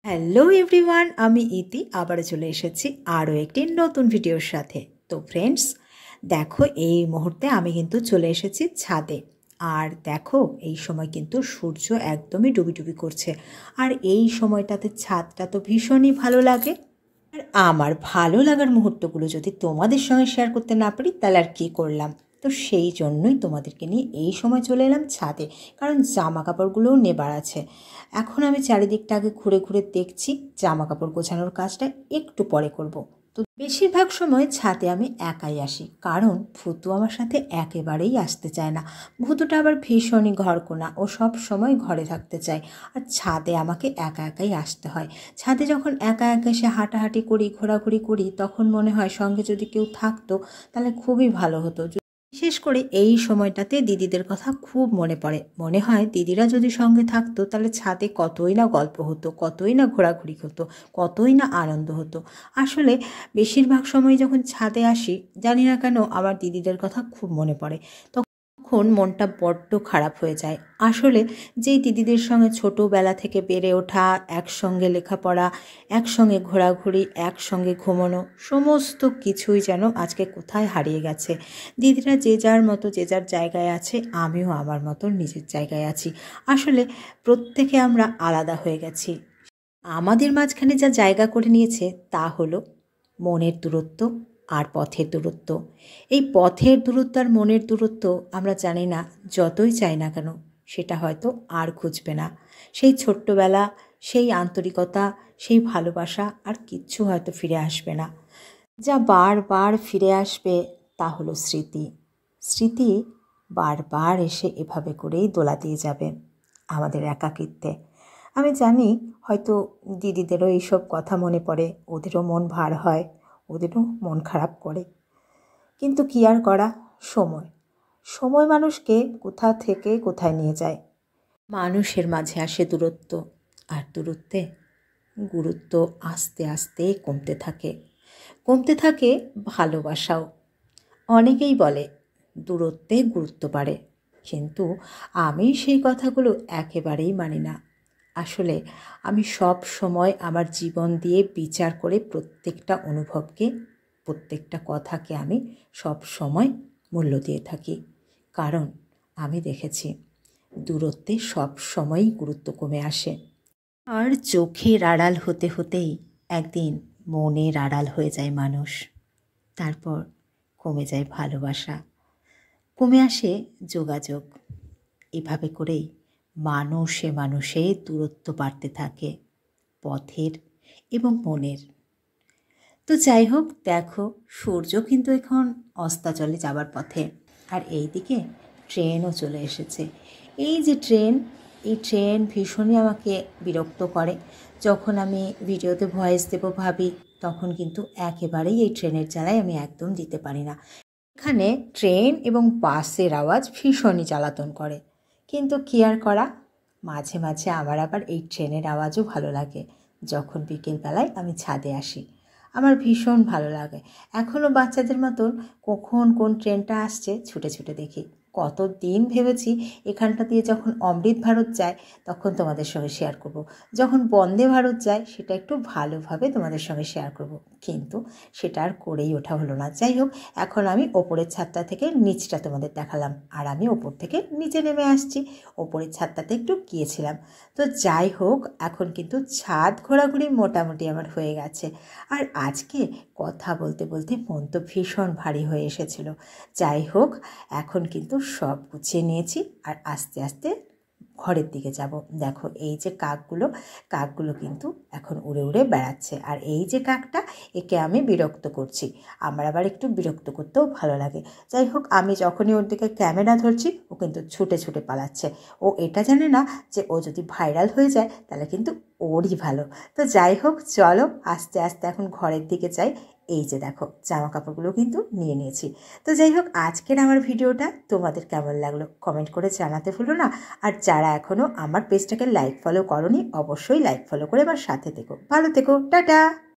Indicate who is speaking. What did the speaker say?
Speaker 1: Hello everyone, আমি ইতি আবারও চলে এসেছি আরও একটি নতুন ভিডিওর সাথে। তো ফ্রেন্ডস, দেখো এই মুহূর্তে আমি কিন্তু চলে এসেছি ছাদে। আর দেখো এই সময় কিন্তু সূর্য একদমই ডুবি করছে। আর এই সময়টাতে ছাদটা তো ভীষণই ভালো লাগে। আর আমার ভালো লাগার মুহূর্তগুলো যদি তোমাদের সঙ্গে শেয়ার করতে না পারি তাহলে আর কী করলাম। তো সেই জন্যই তোমাদেরকে নিয়ে এই সময় চলে এলাম ছাদে, কারণ জামা কাপড়গুলোও নেবার আছে। এখন আমি চারিদিকটা আগে ঘুরে ঘুরে দেখছি, জামা কাপড় গোছানোর কাজটা একটু পরে করব। তো বেশিরভাগ সময় ছাদে আমি একাই আসি, কারণ ভুতু আমার সাথে একেবারেই আসতে চায় না। ভুতুটা আবার ভীষণই ঘরকোনা, ও সব সময় ঘরে থাকতে চায়। আর ছাদে আমাকে একা একাই আসতে হয়। ছাদে যখন একা একা এসে হাঁটাহাঁটি করি, ঘোরাঘুরি করি, তখন মনে হয় সঙ্গে যদি কেউ থাকতো তাহলে খুবই ভালো হতো। বিশেষ করে এই সময়টাতে দিদিদের কথা খুব মনে পড়ে। মনে হয় দিদিরা যদি সঙ্গে থাকতো তাহলে ছাদে কতই না গল্প হতো, কতই না ঘোরাঘুরি হতো, কতই না আনন্দ হতো। আসলে বেশিরভাগ সময় যখন ছাদে আসি, জানি না কেন আমার দিদিদের কথা খুব মনে পড়ে। তখন মনটা বড্ড খারাপ হয়ে যায়। আসলে যেই দিদিদের সঙ্গে ছোটোবেলা থেকে বেড়ে ওঠা, একসঙ্গে লেখাপড়া, একসঙ্গে ঘোরাঘুরি, একসঙ্গে ঘুমানো, সমস্ত কিছুই যেন আজকে কোথায় হারিয়ে গেছে। দিদিরা যে যার মতো যে যার জায়গায় আছে, আমিও আমার মতো নিজের জায়গায় আছি। আসলে প্রত্যেকে আমরা আলাদা হয়ে গেছি। আমাদের মাঝখানে যা জায়গা করে নিয়েছে তা হলো মনের দূরত্ব আর পথের দূরত্ব। এই পথের দূরত্ব আর মনের দূরত্ব আমরা জানি না, যতই চাই না কেন সেটা হয়তো আর খুঁজবে না। সেই ছোট্টবেলা, সেই আন্তরিকতা, সেই ভালোবাসা আর কিচ্ছু হয়তো ফিরে আসবে না। যা বারবার ফিরে আসবে তা হলো স্মৃতি। স্মৃতি বারবার এসে এভাবে করেই দোলা দিয়ে যাবে আমাদের একাকিত্বে। আমি জানি হয়তো দিদিদেরও এইসব কথা মনে পড়ে, ওদেরও মন ভার হয়, ওদেরও মন খারাপ করে। কিন্তু কী আর করা, সময় সময় মানুষকে কোথা থেকে কোথায় নিয়ে যায়। মানুষের মাঝে আসে দূরত্ব, আর দূরত্বে গুরুত্ব আস্তে আস্তে কমতে থাকে ভালোবাসাও। অনেকেই বলে দূরত্বে গুরুত্ব বাড়ে, কিন্তু আমি সেই কথাগুলো একেবারেই মানি না। আসলে আমি সব সময় আমার জীবন দিয়ে বিচার করে প্রত্যেকটা অনুভবকে, প্রত্যেকটা কথাকে আমি সব সময় মূল্য দিয়ে থাকি। কারণ আমি দেখেছি দূরত্বে সব সময়ই গুরুত্ব কমে আসে। আর চোখের আড়াল হতে হতেই একদিন মনের আড়াল হয়ে যায় মানুষ। তারপর কমে যায় ভালোবাসা, কমে আসে যোগাযোগ। এভাবে করেই মানুষে দূরত্ব বাড়তে থাকে, পথের এবং মনের। তো যাই হোক, দেখো সূর্য কিন্তু এখন অস্তাচলে যাবার পথে। আর এই দিকে ট্রেনও চলে এসেছে। এই যে এই ট্রেন ভীষণই আমাকে বিরক্ত করে। যখন আমি ভিডিওতে ভয়েস দেবো ভাবি, তখন কিন্তু একেবারেই এই ট্রেনের জ্বালায় আমি একদম দিতে পারি না। এখানে ট্রেন এবং বাসের আওয়াজ ভীষণই জ্বালাতন করে। কিন্তু কী আর করা, মাঝে মাঝে আমার আবার এই ট্রেনের আওয়াজও ভালো লাগে। যখন বিকেলবেলায় আমি ছাদে আসি, আমার ভীষণ ভালো লাগে। এখনও বাচ্চাদের মতন কখন কোন ট্রেনটা আসছে ছুটে ছুটে দেখি। কত দিন ভেবেছি এখানটা দিয়ে যখন অমৃত ভারত যায় তখন তোমাদের সঙ্গে শেয়ার করব, যখন বন্দে ভারত যায় সেটা একটু ভালোভাবে তোমাদের সঙ্গে শেয়ার করব, কিন্তু সেটা আর করেই ওঠা হলো না। যাই হোক, এখন আমি ওপরের ছাদটা থেকে নিচটা তোমাদের দেখালাম, আর আমি ওপর থেকে নিচে নেমে আসছি। ওপরের ছাদটাতে একটু গিয়েছিলাম। তো যাই হোক, এখন কিন্তু ছাদ ঘোরাঘুরি মোটামুটি আমার হয়ে গেছে। আর আজকে কথা বলতে বলতে মন তো ভীষণ ভারী হয়ে এসেছিল। যাই হোক, এখন কিন্তু সব গুছিয়ে নিয়েছি আর আস্তে আস্তে ঘরের দিকে যাব। দেখো এই যে কাকগুলো কিন্তু এখন উড়ে উড়ে বেড়াচ্ছে। আর এই যে কাকটা, একে আমি বিরক্ত করছি। আমার আবার একটু বিরক্ত করতেও ভালো লাগে। যাই হোক, আমি যখনই ওর দিকে ক্যামেরা ধরছি ও কিন্তু ছুটে ছুটে পালাচ্ছে। ও এটা জানে না যে ও যদি ভাইরাল হয়ে যায় তাহলে কিন্তু ওরই ভালো। তো যাই হোক, চলো আস্তে আস্তে এখন ঘরের দিকে যাই। এই যে দেখো জামা কাপড়গুলো কিন্তু নিয়ে নিয়েছি। তো যাই হোক, আজকের আমার ভিডিওটা তোমাদের কেমন লাগলো কমেন্ট করে জানাতে ভুলো না। আর যারা এখনও আমার পেজটাকে লাইক ফলো করোনি, অবশ্যই লাইক ফলো করে আমার সাথে থেকো। ভালো থেকো, টাটা।